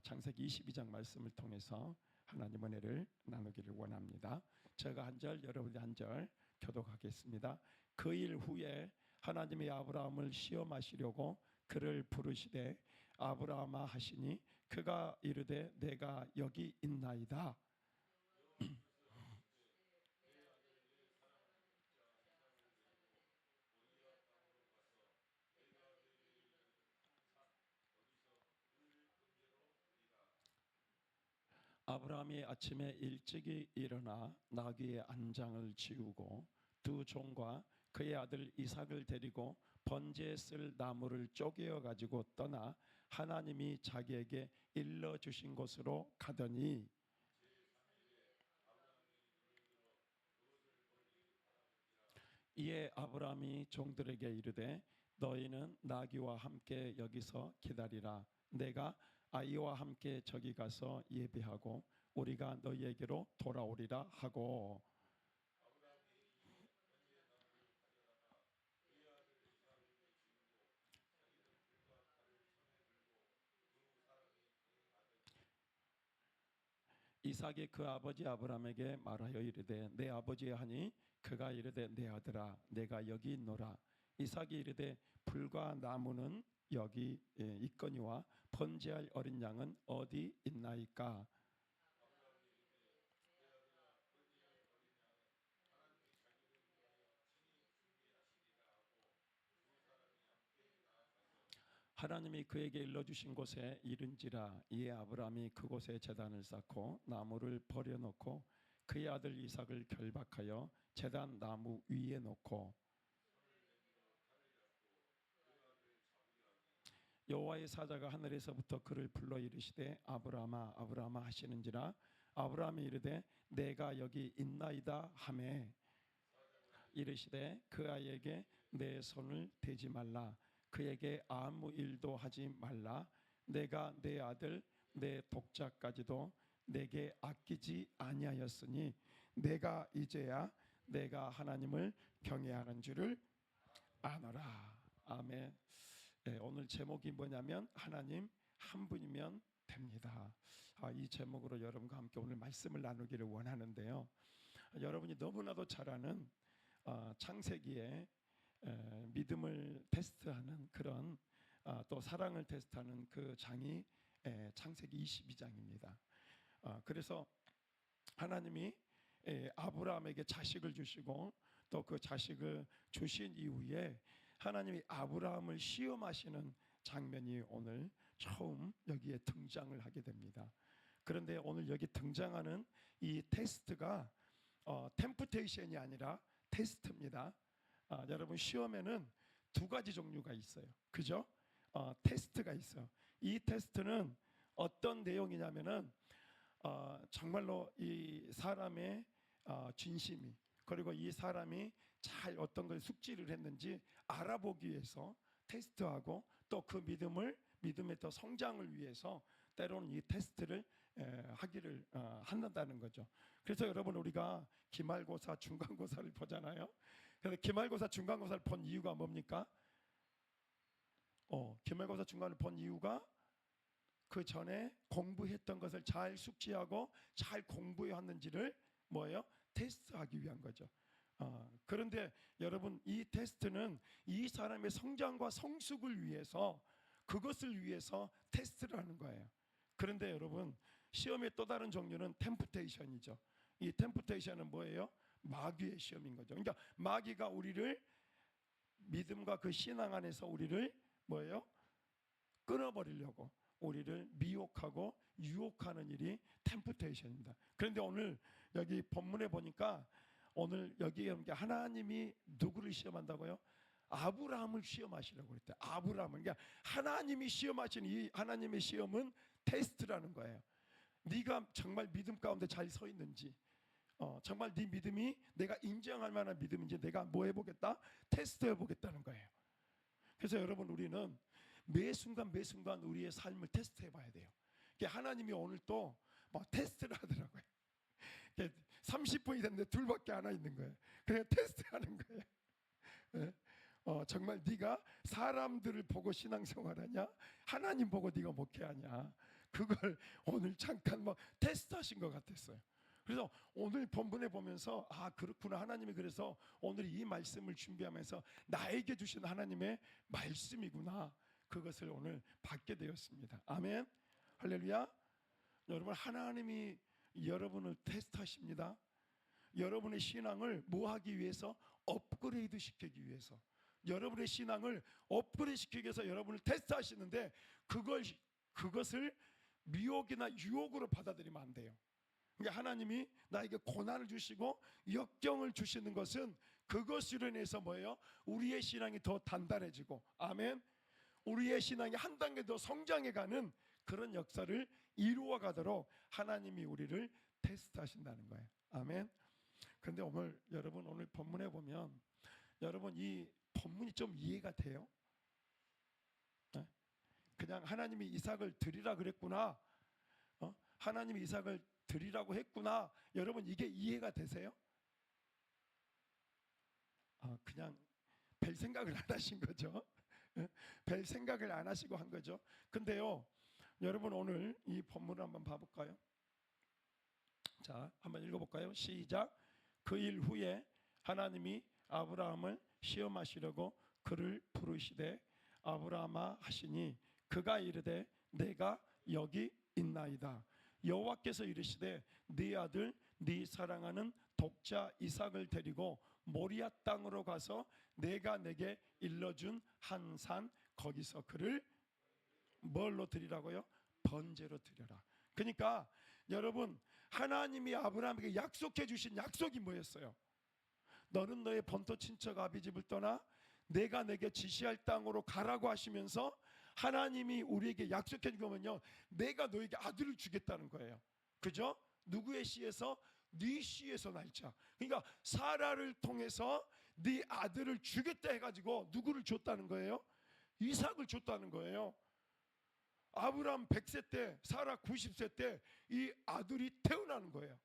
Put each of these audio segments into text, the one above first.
창세기 22장 말씀을 통해서 하나님 은혜를 나누기를 원합니다. 제가 한 절, 여러분이 한 절 교독하겠습니다. 그 일 후에 하나님이 아브라함을 시험하시려고 그를 부르시되 아브라함아 하시니 그가 이르되 내가 여기 있나이다. 아브라함이 아침에 일찍이 일어나 나귀의 안장을 지우고 두 종과 그의 아들 이삭을 데리고 번제에 쓸 나무를 쪼개어 가지고 떠나 하나님이 자기에게 일러 주신 곳으로 가더니 이에 아브라함이 종들에게 이르되 너희는 나귀와 함께 여기서 기다리라. 내가 아이와 함께 저기 가서 예배하고 우리가 너희에게로 돌아오리라 하고, 이삭이 그 아버지 아브라함에게 말하여 이르되 내 아버지 하니 그가 이르되 내 아들아 내가 여기 있노라. 이삭이 이르되 불과 나무는 여기 있거니와 번제할 어린 양은 어디 있나이까. 하나님이 그에게 일러주신 곳에 이른지라. 이에 아브라함이 그곳에 제단을 쌓고 나무를 버려놓고 그의 아들 이삭을 결박하여 제단 나무 위에 놓고 여호와의 사자가 하늘에서부터 그를 불러 이르시되 아브라함아 아브라함아 하시는지라. 아브라함이 이르되 내가 여기 있나이다 하매 이르시되 그 아이에게 내 손을 대지 말라. 그에게 아무 일도 하지 말라. 내가 내 아들 내 독자까지도 내게 아끼지 아니하였으니 내가 이제야 내가 하나님을 경외하는 줄을 아노라. 아멘. 네, 오늘 제목이 뭐냐면 하나님 한 분이면 됩니다. 이 제목으로 여러분과 함께 오늘 말씀을 나누기를 원하는데요. 여러분이 너무나도 잘 아는 창세기에 믿음을 테스트하는 그런 또 사랑을 테스트하는 그 장이 창세기 22장입니다. 그래서 하나님이 아브라함에게 자식을 주시고 또 그 자식을 주신 이후에 하나님이 아브라함을 시험하시는 장면이 오늘 처음 여기에 등장을 하게 됩니다. 그런데 오늘 여기 등장하는 이 테스트가 템프테이션이 아니라 테스트입니다. 여러분 시험에는 두 가지 종류가 있어요. 그죠? 테스트가 있어요. 이 테스트는 어떤 내용이냐면은 정말로 이 사람의 진심이 그리고 이 사람이 잘 어떤 걸 숙지를 했는지 알아보기 위해서 테스트하고 또 그 믿음의 더 성장을 위해서 때로는 이 테스트를 하기를 한다는 거죠. 그래서 여러분 우리가 기말고사, 중간고사를 보잖아요. 그래서 기말고사, 중간고사를 본 이유가 뭡니까? 기말고사, 중간을 본 이유가 그 전에 공부했던 것을 잘 숙지하고 잘 공부해 왔는지를 뭐예요? 테스트하기 위한 거죠. 그런데 여러분 이 테스트는 이 사람의 성장과 성숙을 위해서 그것을 위해서 테스트를 하는 거예요. 그런데 여러분 시험의 또 다른 종류는 템프테이션이죠. 이 템프테이션은 뭐예요? 마귀의 시험인 거죠. 그러니까 마귀가 우리를 믿음과 그 신앙 안에서 우리를 뭐예요? 끊어버리려고 우리를 미혹하고 유혹하는 일이 템프테이션입니다. 그런데 오늘 여기 본문에 보니까 오늘 여기 하나님이 누구를 시험한다고요? 아브라함을 시험하시라고 그랬대요. 아브라함을. 그러니까 하나님이 시험하신 이 하나님의 시험은 테스트라는 거예요. 네가 정말 믿음 가운데 잘 서 있는지, 정말 네 믿음이 내가 인정할 만한 믿음인지 내가 뭐 해보겠다? 테스트 해보겠다는 거예요. 그래서 여러분 우리는 매 순간 우리의 삶을 테스트해 봐야 돼요. 하나님이 오늘 또 막 테스트를 하더라고요. 30분이 됐는데 둘밖에 안 와 있는 거예요. 그냥 테스트하는 거예요. 정말 네가 사람들을 보고 신앙생활하냐? 하나님 보고 네가 목회하냐? 그걸 오늘 잠깐 뭐 테스트하신 것 같았어요. 그래서 오늘 본문에 보면서 아 그렇구나, 하나님이 그래서 오늘 이 말씀을 준비하면서 나에게 주신 하나님의 말씀이구나, 그것을 오늘 받게 되었습니다. 아멘, 할렐루야. 여러분, 하나님이 여러분을 테스트하십니다. 여러분의 신앙을 뭐 하기 위해서? 업그레이드 시키기 위해서. 여러분의 신앙을 업그레이드 시키기 위해서 여러분을 테스트하시는데 그것을 미혹이나 유혹으로 받아들이면 안 돼요. 그러니까 하나님이 나에게 고난을 주시고 역경을 주시는 것은 그것으로 인해서 뭐예요? 우리의 신앙이 더 단단해지고, 아멘, 우리의 신앙이 한 단계 더 성장해가는 그런 역사를 이루어 가도록 하나님이 우리를 테스트하신다는 거예요. 아멘. 그런데 여러분 오늘 본문에 보면 여러분 이 본문이 좀 이해가 돼요? 그냥 하나님이 이삭을 드리라 그랬구나, 하나님이 이삭을 드리라고 했구나, 여러분 이게 이해가 되세요? 그냥 별 생각을 안 하신 거죠. 별 생각을 안 하시고 한 거죠. 근데요 여러분 오늘 이 본문을 한번 봐볼까요? 자, 한번 읽어볼까요? 시작. 그 일 후에 하나님이 아브라함을 시험하시려고 그를 부르시되 아브라함아 하시니 그가 이르되 내가 여기 있나이다. 여호와께서 이르시되 네 아들 네 사랑하는 독자 이삭을 데리고 모리아 땅으로 가서 내가 내게 일러준 한 산 거기서 그를 뭘로 드리라고요? 번제로 드려라. 그러니까 여러분 하나님이 아브라함에게 약속해 주신 약속이 뭐였어요? 너는 너의 본토 친척 아비집을 떠나 내가 내게 지시할 땅으로 가라고 하시면서 하나님이 우리에게 약속해 준 거면요, 내가 너에게 아들을 주겠다는 거예요. 그죠? 누구의 씨에서? 네 씨에서 날자. 그러니까 사라를 통해서 네 아들을 주겠다 해가지고 누구를 줬다는 거예요? 이삭을 줬다는 거예요. 아브라함 100세 때, 사라 90세 때 이 아들이 태어나는 거예요.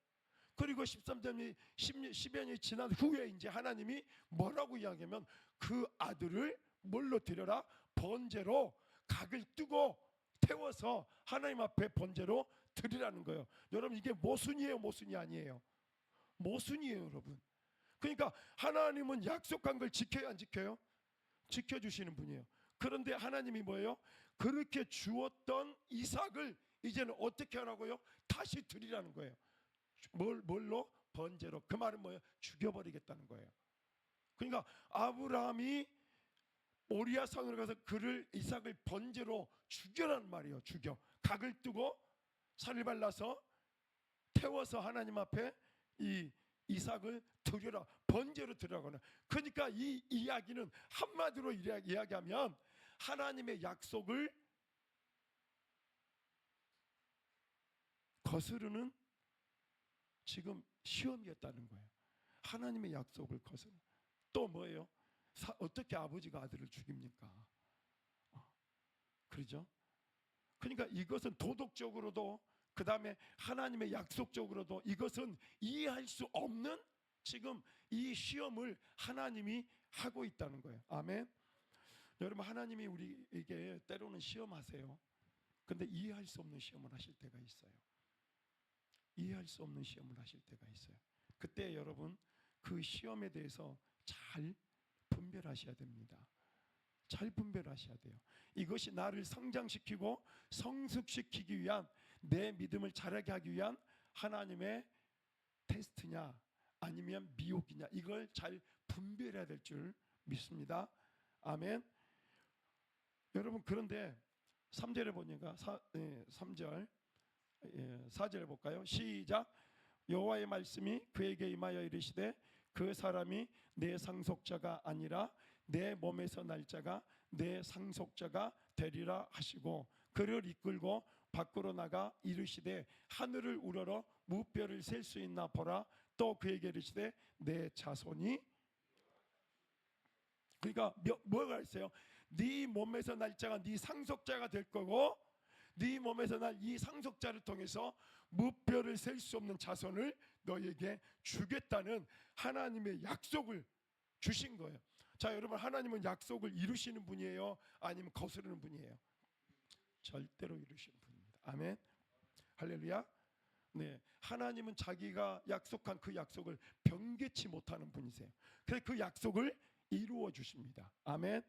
그리고 13년이 10여 년이 지난 후에 이제 하나님이 뭐라고 이야기하면 그 아들을 뭘로 드려라? 번제로 각을 뜨고 태워서 하나님 앞에 번제로 드리라는 거예요. 여러분 이게 모순이에요, 모순이 아니에요? 모순이에요, 여러분. 그러니까 하나님은 약속한 걸 지켜야 안 지켜요? 지켜주시는 분이에요. 그런데 하나님이 뭐예요? 그렇게 주었던 이삭을 이제는 어떻게 하라고요? 다시 드리라는 거예요. 뭘로? 번제로. 그 말은 뭐예요? 죽여버리겠다는 거예요. 그러니까 아브라함이 모리아 산으로 가서 그를 이삭을 번제로 죽여라는 말이에요. 죽여. 각을 뜨고 살을 발라서 태워서 하나님 앞에 이 이삭을 드려라, 번제로 드리라고는. 그러니까 이 이야기는 한마디로 이야기하면 하나님의 약속을 거스르는 지금 시험이었다는 거예요. 하나님의 약속을 거스르는. 또 뭐예요? 어떻게 아버지가 아들을 죽입니까? 그러죠? 그러니까 이것은 도덕적으로도 그 다음에 하나님의 약속적으로도 이것은 이해할 수 없는 지금 이 시험을 하나님이 하고 있다는 거예요. 아멘. 여러분 하나님이 우리에게 때로는 시험하세요. 근데 이해할 수 없는 시험을 하실 때가 있어요. 이해할 수 없는 시험을 하실 때가 있어요. 그때 여러분 그 시험에 대해서 잘 분별하셔야 됩니다. 잘 분별하셔야 돼요. 이것이 나를 성장시키고 성숙시키기 위한, 내 믿음을 자라게 하기 위한 하나님의 테스트냐 아니면 미혹이냐, 이걸 잘 분별해야 될 줄 믿습니다. 아멘. 여러분 그런데 3절에 보니까 3절 4절에 볼까요? 시작. 여호와의 말씀이 그에게 임하여 이르시되 그 사람이 내 상속자가 아니라 내 몸에서 날 자가 내 상속자가 되리라 하시고 그를 이끌고 밖으로 나가 이르시되 하늘을 우러러 무뼈를 셀 수 있나 보라. 또 그에게 이르시되 내 자손이, 그러니까 뭐가 있어요? 네 몸에서 날 자가 네 상속자가 될 거고 네 몸에서 날 이 상속자를 통해서 무뼈를 셀 수 없는 자손을 너에게 주겠다는 하나님의 약속을 주신 거예요. 자 여러분, 하나님은 약속을 이루시는 분이에요? 아니면 거스르는 분이에요? 절대로 이루시는 분입니다. 아멘. 할렐루야. 네, 하나님은 자기가 약속한 그 약속을 변개치 못하는 분이세요. 그래서 그 약속을 이루어 주십니다. 아멘.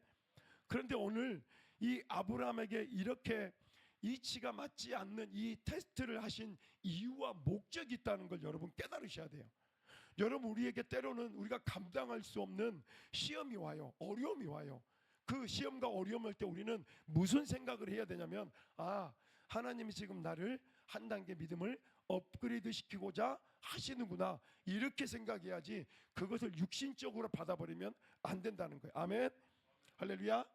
그런데 오늘 이 아브라함에게 이렇게 이치가 맞지 않는 이 테스트를 하신 이유와 목적이 있다는 걸 여러분 깨달으셔야 돼요. 여러분, 우리에게 때로는 우리가 감당할 수 없는 시험이 와요. 어려움이 와요. 그 시험과 어려움일 때 우리는 무슨 생각을 해야 되냐면, 하나님이 지금 나를 한 단계 믿음을 업그레이드 시키고자 하시는구나, 이렇게 생각해야지 그것을 육신적으로 받아버리면 안 된다는 거예요. 아멘. 할렐루야.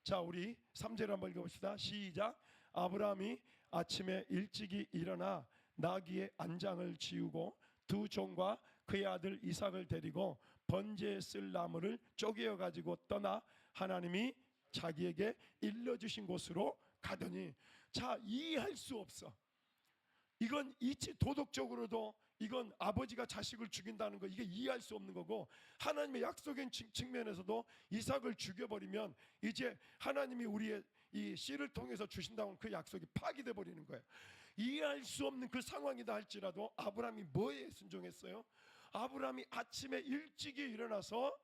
자, 우리 3절 한번 읽어봅시다. 시작. 아브라함이 아침에 일찍이 일어나 나귀의 안장을 지우고 두 종과 그의 아들 이삭을 데리고 번제에 쓸 나무를 쪼개어 가지고 떠나 하나님이 자기에게 일러주신 곳으로 가더니. 자, 이해할 수 없어. 이건 이치 도덕적으로도 이건 아버지가 자식을 죽인다는 거, 이게 이해할 수 없는 거고, 하나님의 약속의 측면에서도 이삭을 죽여버리면 이제 하나님이 우리의 이 씨를 통해서 주신다는 그 약속이 파기돼 버리는 거예요. 이해할 수 없는 그 상황이다 할지라도 아브라함이 뭐에 순종했어요? 아브라함이 아침에 일찍이 일어나서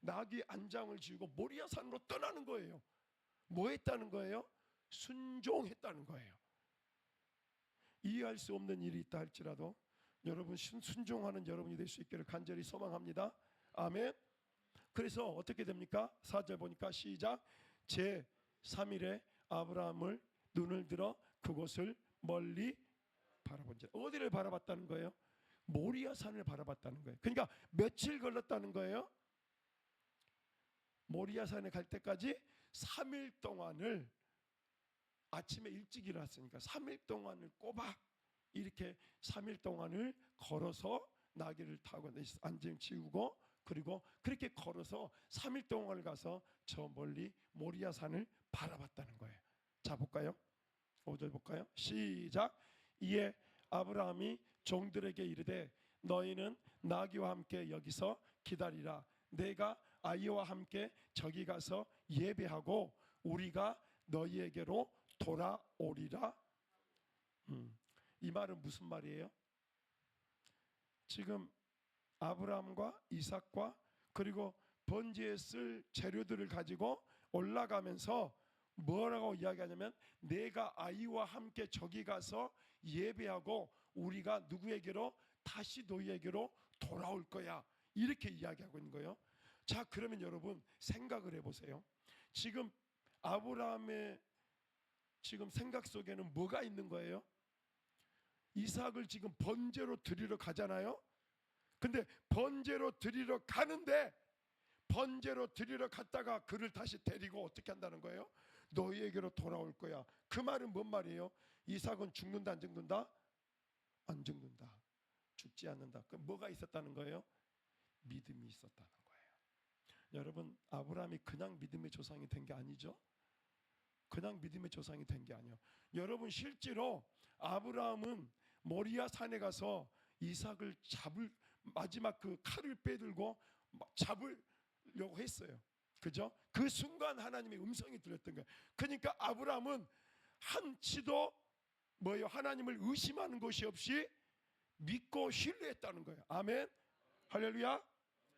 나귀 안장을 지우고 모리아 산으로 떠나는 거예요. 뭐 했다는 거예요? 순종했다는 거예요. 이해할 수 없는 일이 있다 할지라도 여러분 순종하는 여러분이 될 수 있기를 간절히 소망합니다. 아멘. 그래서 어떻게 됩니까? 4절 보니까 시작. 제 3일에 아브라함을 눈을 들어 그곳을 멀리 바라본지라. 어디를 바라봤다는 거예요? 모리아 산을 바라봤다는 거예요. 그러니까 며칠 걸렸다는 거예요? 모리아 산에 갈 때까지 3일 동안을, 아침에 일찍 일어났으니까 3일 동안을 꼬박 이렇게 3일 동안을 걸어서 나귀를 타고 안장 지우고, 그리고 그렇게 걸어서 3일 동안을 가서 저 멀리 모리아 산을 바라봤다는 거예요. 자, 볼까요? 5절 볼까요? 시작. 이에 아브라함이 종들에게 이르되 너희는 나귀와 함께 여기서 기다리라. 내가 아이와 함께 저기 가서 예배하고 우리가 너희에게로 돌아오리라. 이 말은 무슨 말이에요? 지금 아브라함과 이삭과 그리고 번제에 쓸 재료들을 가지고 올라가면서 뭐라고 이야기하냐면, 내가 아이와 함께 저기 가서 예배하고 우리가 누구에게로, 다시 너희에게로 돌아올 거야, 이렇게 이야기하고 있는 거예요. 자, 그러면 여러분 생각을 해보세요. 지금 아브라함의 지금 생각 속에는 뭐가 있는 거예요? 이삭을 지금 번제로 드리러 가잖아요. 근데 번제로 드리러 가는데, 번제로 드리러 갔다가 그를 다시 데리고 어떻게 한다는 거예요? 너희에게로 돌아올 거야. 그 말은 뭔 말이에요? 이삭은 죽는다 안 죽는다? 안 죽는다. 죽지 않는다. 그 뭐가 있었다는 거예요? 믿음이 있었다는 거예요. 여러분, 아브라함이 그냥 믿음의 조상이 된 게 아니죠. 그냥 믿음의 조상이 된 게 아니에요. 여러분, 실제로 아브라함은 모리아 산에 가서 이삭을 잡을, 마지막 그 칼을 빼들고 잡으려고 했어요. 그죠? 그 순간 하나님의 음성이 들렸던 거예요. 그러니까 아브라함은 한치도 뭐예요? 하나님을 의심하는 것이 없이 믿고 신뢰했다는 거예요. 아멘. 할렐루야.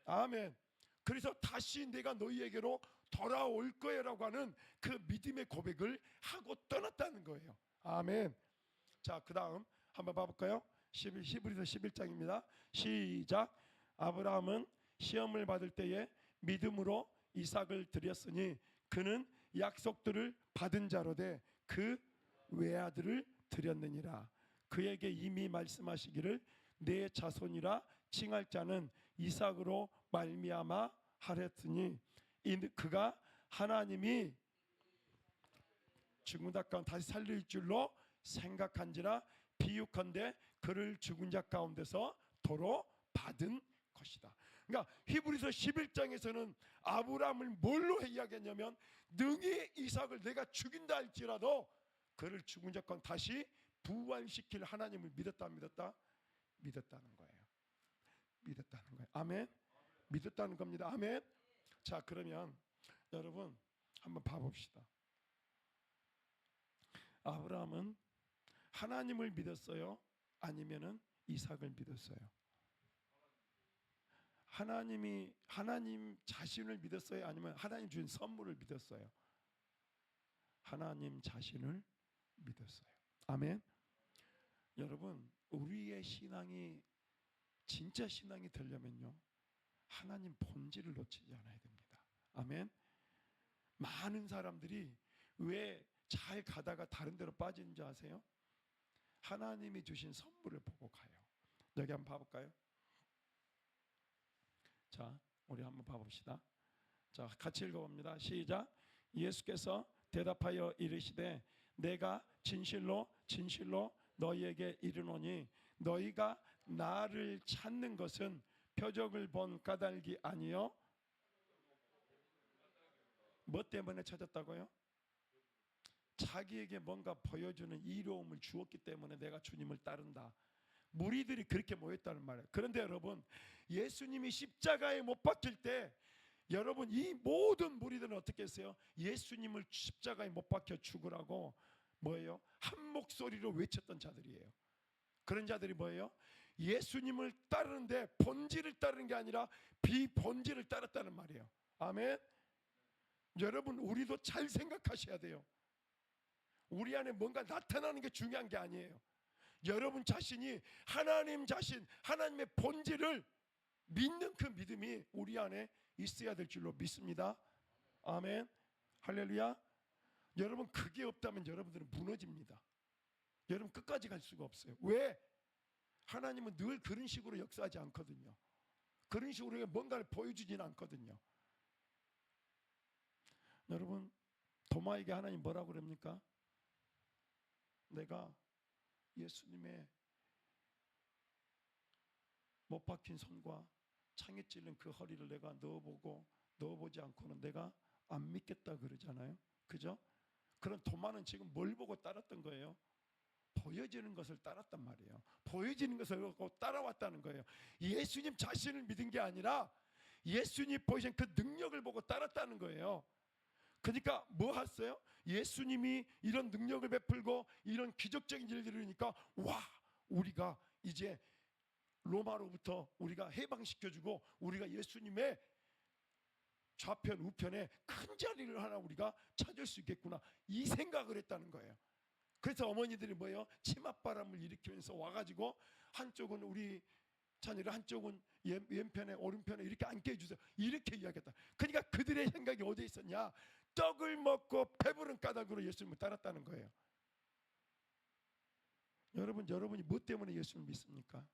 아멘. 그래서 다시 내가 너희에게로 돌아올 거야라고 하는 그 믿음의 고백을 하고 떠났다는 거예요. 아멘. 자, 그 다음 한번 봐볼까요? 히브리서 11장입니다. 시작. 아브라함은 시험을 받을 때에 믿음으로 이삭을 드렸으니 그는 약속들을 받은 자로되 그 외아들을 드렸느니라. 그에게 이미 말씀하시기를 내 자손이라 칭할 자는 이삭으로 말미암아 하랬으니 그가 하나님이 죽은 자 가운데 다시 살릴 줄로 생각한지라 비유컨대 그를 죽은 자 가운데서 도로 받은 것이다. 그러니까 히브리서 11장에서는 아브라함을 뭘로 이야기했냐면, 능히 이삭을 내가 죽인다 할지라도 그를 죽은 자 가운데 다시 부활시킬 하나님을 믿었다 안 믿었다? 믿었다는 거예요. 믿었다는 거예요. 아멘. 믿었다는 겁니다. 아멘. 자, 그러면 여러분 한번 봐봅시다. 아브라함은 하나님을 믿었어요? 아니면은 이삭을 믿었어요? 하나님 자신을 믿었어요? 아니면 하나님 주신 선물을 믿었어요? 하나님 자신을 믿었어요. 아멘. 여러분, 우리의 신앙이 진짜 신앙이 되려면요, 하나님 본질을 놓치지 않아야 됩니다. 아멘. 많은 사람들이 왜 잘 가다가 다른 데로 빠지는지 아세요? 하나님이 주신 선물을 보고 가요. 여기 한번 봐볼까요? 자, 우리 한번 봐봅시다. 자, 같이 읽어봅니다. 시작. 예수께서 대답하여 이르시되 내가 진실로 진실로 너희에게 이르노니 너희가 나를 찾는 것은 표적을 본 까닭이 아니요. 뭐 때문에 찾았다고요? 자기에게 뭔가 보여주는 이로움을 주었기 때문에 내가 주님을 따른다. 무리들이 그렇게 모였다는 말이에요. 그런데 여러분, 예수님이 십자가에 못 박힐 때 여러분, 이 모든 무리들은 어떻게 했어요? 예수님을 십자가에 못 박혀 죽으라고 뭐예요? 한 목소리로 외쳤던 자들이에요. 그런 자들이 뭐예요? 예수님을 따르는데 본질을 따르는 게 아니라 비본질을 따랐다는 말이에요. 아멘. 여러분, 우리도 잘 생각하셔야 돼요. 우리 안에 뭔가 나타나는 게 중요한 게 아니에요. 여러분 자신이 하나님 자신, 하나님의 본질을 믿는 그 믿음이 우리 안에 있어야 될 줄로 믿습니다. 아멘. 할렐루야. 여러분, 그게 없다면 여러분들은 무너집니다. 여러분 끝까지 갈 수가 없어요. 왜? 하나님은 늘 그런 식으로 역사하지 않거든요. 그런 식으로 뭔가를 보여주지는 않거든요. 여러분, 도마에게 하나님 뭐라고 그럽니까? 내가 예수님의 못 박힌 손과 창에 찔린 그 허리를 내가 넣어보지 않고는 내가 안 믿겠다 그러잖아요. 그죠? 그런 도마는 지금 뭘 보고 따랐던 거예요? 보여지는 것을 따랐단 말이에요. 보여지는 것을 보고 따라왔다는 거예요. 예수님 자신을 믿은 게 아니라 예수님 보이신 그 능력을 보고 따랐다는 거예요. 그러니까 뭐 했어요? 예수님이 이런 능력을 베풀고 이런 기적적인 일들을 이루니까 와, 우리가 이제 로마로부터 우리가 해방시켜주고 우리가 예수님의 좌편 우편에 큰 자리를 하나 우리가 찾을 수 있겠구나, 이 생각을 했다는 거예요. 그래서 어머니들이 뭐예요? 치맛바람을 일으키면서 와가지고 한쪽은 우리 자녀를, 한쪽은 왼편에 오른편에 이렇게 앉게 해주세요, 이렇게 이야기했다. 그러니까 그들의 생각이 어디에 있었냐? 떡을 먹고 배부른 까닭으로 예수님을 따랐다는 거예요. 여러분이 뭐 때문에 예수님을 믿습니까?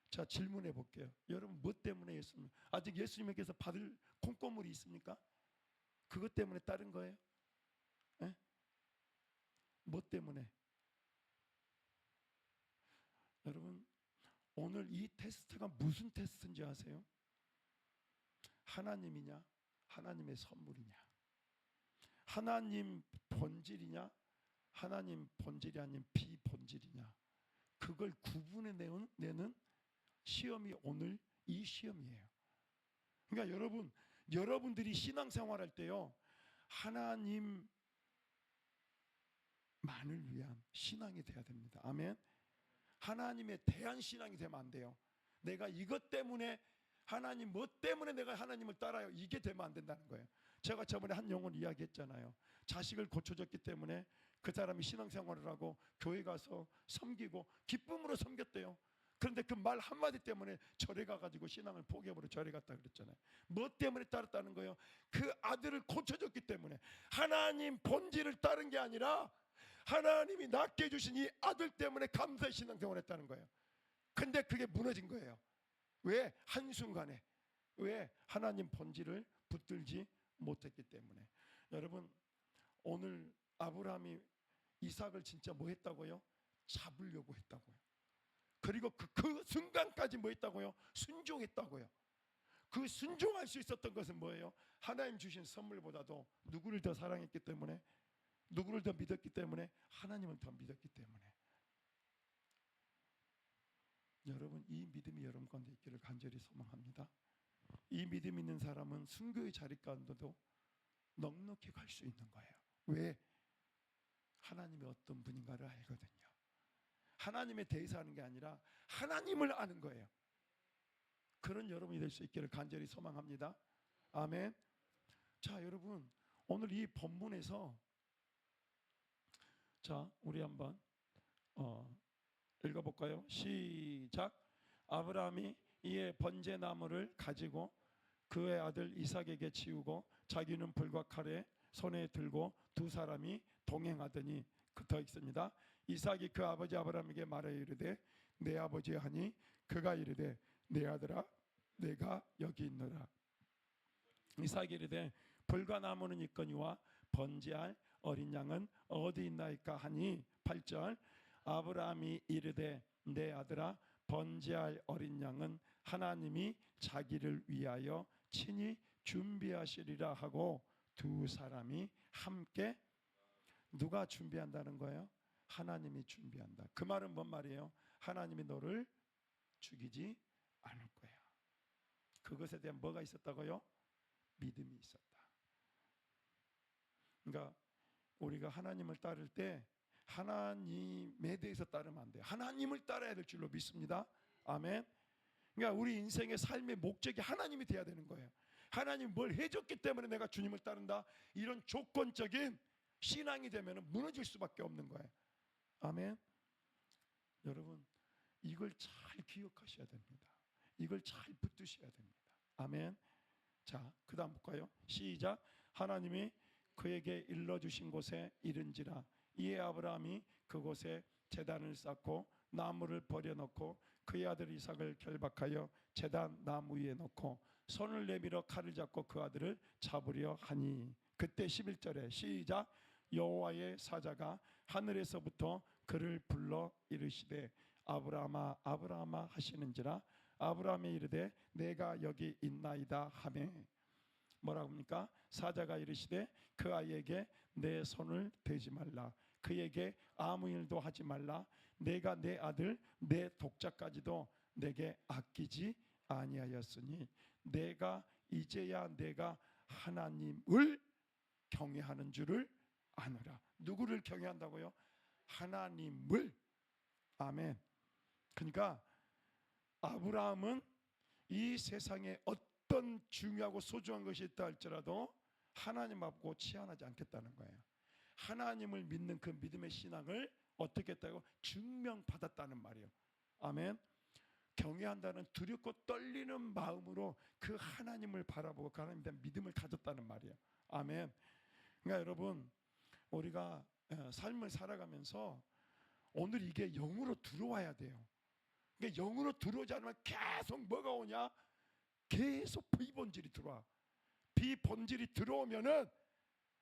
자, 질문해 볼게요. 여러분, 뭐 때문에 예수님, 아직 예수님에게서 받을 콩고물이 있습니까? 그것 때문에 따른 거예요? 에? 뭐 때문에? 여러분, 오늘 이 테스트가 무슨 테스트인지 아세요? 하나님이냐, 하나님의 선물이냐, 하나님 본질이냐, 하나님 본질이 아닌 비본질이냐, 그걸 구분해 내는 시험이 오늘 이 시험이에요. 그러니까 여러분들이 신앙생활할 때요, 하나님만을 위한 신앙이 돼야 됩니다. 아멘. 하나님에 대한 신앙이 되면 안 돼요. 내가 이것 때문에 하나님 뭐 때문에 내가 하나님을 따라요, 이게 되면 안 된다는 거예요. 제가 저번에 한 영혼 이야기했잖아요. 자식을 고쳐줬기 때문에 그 사람이 신앙생활을 하고 교회 가서 섬기고 기쁨으로 섬겼대요. 그런데 그 말 한마디 때문에 절에 가가지고 신앙을 포기해버려 절에 갔다 그랬잖아요. 뭐 때문에 따랐다는 거예요? 그 아들을 고쳐줬기 때문에. 하나님 본질을 따른 게 아니라 하나님이 낳게 해주신 이 아들 때문에 감사의 신앙생활을 했다는 거예요. 근데 그게 무너진 거예요. 왜? 한순간에. 왜? 하나님 본질을 붙들지 못했기 때문에. 여러분, 오늘 아브라함이 이삭을 진짜 뭐 했다고요? 잡으려고 했다고요. 그리고 그 순간까지 뭐 했다고요? 순종했다고요. 그 순종할 수 있었던 것은 뭐예요? 하나님 주신 선물보다도 누구를 더 사랑했기 때문에, 누구를 더 믿었기 때문에, 하나님을 더 믿었기 때문에. 여러분, 이 믿음이 여러분 가운데 있기를 간절히 소망합니다. 이 믿음 있는 사람은 순교의 자리 가운데도 넉넉히 갈 수 있는 거예요. 왜? 하나님이 어떤 분인가를 알거든요. 하나님에 대해서 하는 게 아니라 하나님을 아는 거예요. 그런 여러분이 될 수 있기를 간절히 소망합니다. 아멘. 자, 여러분, 오늘 이 본문에서 자, 우리 한번 읽어볼까요? 시작. 아브라함이 이에 번제나무를 가지고 그의 아들 이삭에게 치우고 자기는 불과 칼에 손에 들고 두 사람이 동행하더니 더 있습니다. 이삭이 그 아버지 아브라함에게 말하여 이르되 내 아버지 하니 그가 이르되 내 아들아 내가 여기 있노라. 이삭이 이르되 불과 나무는 있거니와 번제할 어린 양은 어디 있나이까 하니 8절. 아브라함이 이르되 내 아들아 번제할 어린 양은 하나님이 자기를 위하여 친히 준비하시리라 하고 두 사람이 함께. 누가 준비한다는 거예요? 하나님이 준비한다. 그 말은 뭔 말이에요? 하나님이 너를 죽이지 않을 거야. 그것에 대한 뭐가 있었다고요? 믿음이 있었다. 그러니까 우리가 하나님을 따를 때 하나님에 대해서 따르면 안 돼요. 하나님을 따라야 될 줄로 믿습니다. 아멘. 그러니까 우리 인생의 삶의 목적이 하나님이 돼야 되는 거예요. 하나님이 뭘 해줬기 때문에 내가 주님을 따른다. 이런 조건적인 신앙이 되면 무너질 수밖에 없는 거예요. 아멘. 여러분, 이걸 잘 기억하셔야 됩니다. 이걸 잘 붙드셔야 됩니다. 아멘. 자, 그 다음 볼까요? 시작. 하나님이 그에게 일러주신 곳에 이른지라. 이에 아브라함이 그곳에 제단을 쌓고 나무를 버려놓고 그의 아들 이삭을 결박하여 제단 나무 위에 놓고 손을 내밀어 칼을 잡고 그 아들을 잡으려 하니 그때 11절에 시작. 여호와의 사자가 하늘에서부터 그를 불러 이르시되 아브라함아 아브라함아 하시는지라. 아브라함이 이르되 내가 여기 있나이다 하매 뭐라고 합니까? 사자가 이르시되 그 아이에게 내 손을 대지 말라. 그에게 아무 일도 하지 말라. 내가 내 아들 내 독자까지도 내게 아끼지 아니하였으니 내가 이제야 내가 하나님을 경외하는 줄을 아노라. 누구를 경외한다고요? 하나님을. 아멘. 그러니까 아브라함은 이 세상에 어떤 중요하고 소중한 것이 있다 할지라도 하나님하고 치환하지 않겠다는 거예요. 하나님을 믿는 그 믿음의 신앙을 어떻게 했다고? 증명받았다는 말이에요. 아멘. 경외한다는 두렵고 떨리는 마음으로 그 하나님을 바라보고 그 하나님에 대한 믿음을 가졌다는 말이에요. 아멘. 그러니까 여러분, 우리가 삶을 살아가면서 오늘 이게 영으로 들어와야 돼요. 그러니까 영으로 들어오지 않으면 계속 뭐가 오냐? 계속 비본질이 들어와. 비본질이 들어오면은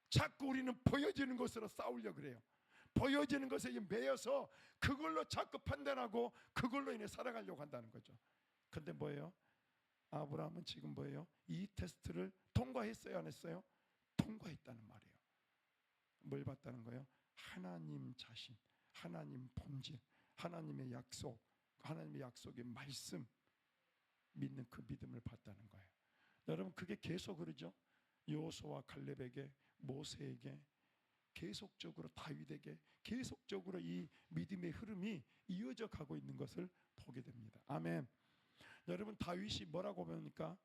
자꾸 우리는 보여지는 것으로 싸우려고 그래요. 보여지는 것에 매여서 그걸로 자꾸 판단하고 그걸로 인해 살아가려고 한다는 거죠. 근데 뭐예요? 아브라함은 지금 뭐예요? 이 테스트를 통과했어요, 안 했어요? 통과했다는 말이에요. 뭘 봤다는 거예요? 하나님 자신, 하나님 본질, 하나님의 약속, 하나님의 약속의 말씀 믿는 그 믿음을 봤다는 거예요. 여러분, 그게 계속 그러죠. 여호수아와 갈렙에게, 모세에게, 계속적으로 다윗에게 계속적으로 이 믿음의 흐름이 이어져 가고 있는 것을 보게 됩니다. 아멘. 여러분, 다윗이 뭐라고 배웁니까?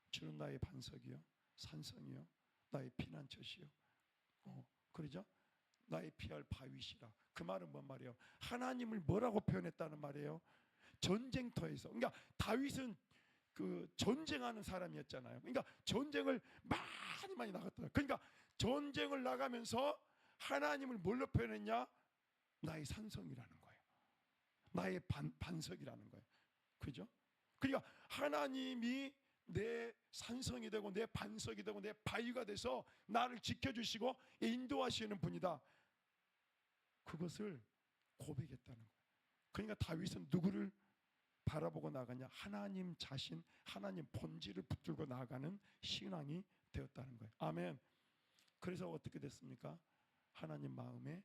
주는 나의 반석이요 산성이요 나의 피난처시요 그러죠? 나의 피할 바위시라. 그 말은 뭔 말이에요? 하나님을 뭐라고 표현했다는 말이에요? 전쟁터에서. 그러니까 다윗은 그 전쟁하는 사람이었잖아요. 그러니까 전쟁을 많이 나갔다. 그러니까 전쟁을 나가면서 하나님을 뭘로 표현했냐? 나의 산성이라는 거예요. 나의 반석이라는 거예요. 그죠? 그러니까 하나님이 내 산성이 되고 내 반석이 되고 내 바위가 돼서 나를 지켜주시고 인도하시는 분이다. 그것을 고백했다는 거예요. 그러니까 다윗은 누구를 바라보고 나가냐? 하나님 자신, 하나님 본질을 붙들고 나아가는 신앙이 되었다는 거예요. 아멘. 그래서 어떻게 됐습니까? 하나님 마음에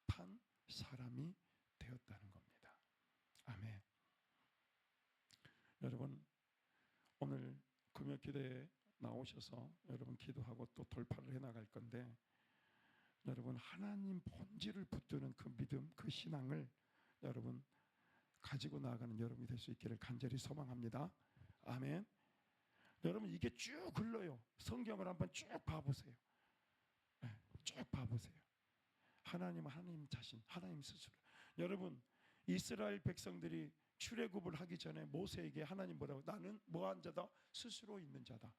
합한 사람이 되었다는 겁니다. 아멘. 여러분, 오늘 금요 기도에 나오셔서 여러분 기도하고 또 돌파를 해나갈 건데, 여러분 하나님 본질을 붙드는 그 믿음, 그 신앙을 여러분 가지고 나아가는 여러분이 될 수 있기를 간절히 소망합니다. 아멘. 여러분 이게 쭉 흘러요. 성경을 한번 쭉 봐보세요. 쭉 봐보세요. 하나님은 하나님 자신, 하나님 스스로. 여러분 이스라엘 백성들이 출애굽을 하기 전에 모세에게 하나님 뭐라고? 나는 뭐한 자다? 스스로 있는 자다.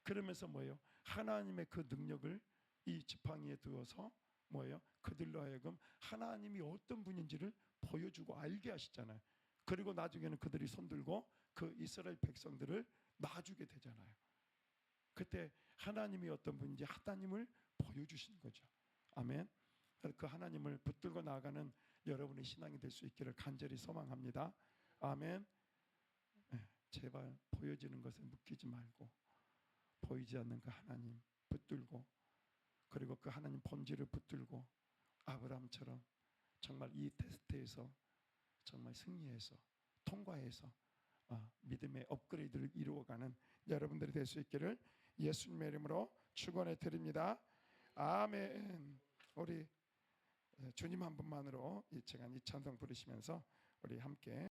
그러면서 뭐예요? 하나님의 그 능력을 이 지팡이에 두어서 뭐예요? 그들로 하여금 하나님이 어떤 분인지를 보여주고 알게 하시잖아요. 그리고 나중에는 그들이 손들고 그 이스라엘 백성들을 놔주게 되잖아요. 그때 하나님이 어떤 분인지 하나님을 보여주신 거죠. 아멘. 그 하나님을 붙들고 나아가는 여러분의 신앙이 될 수 있기를 간절히 소망합니다. 아멘. 제발 보여지는 것에 묶이지 말고 보이지 않는 그 하나님 붙들고, 그리고 그 하나님 본질을 붙들고 아브라함처럼 정말 이 테스트에서 정말 승리해서 통과해서 믿음의 업그레이드를 이루어가는 여러분들이 될 수 있기를 예수님의 이름으로 축원해 드립니다. 아멘. 우리 주님 한 분만으로 이 찬송 부르시면서 우리 함께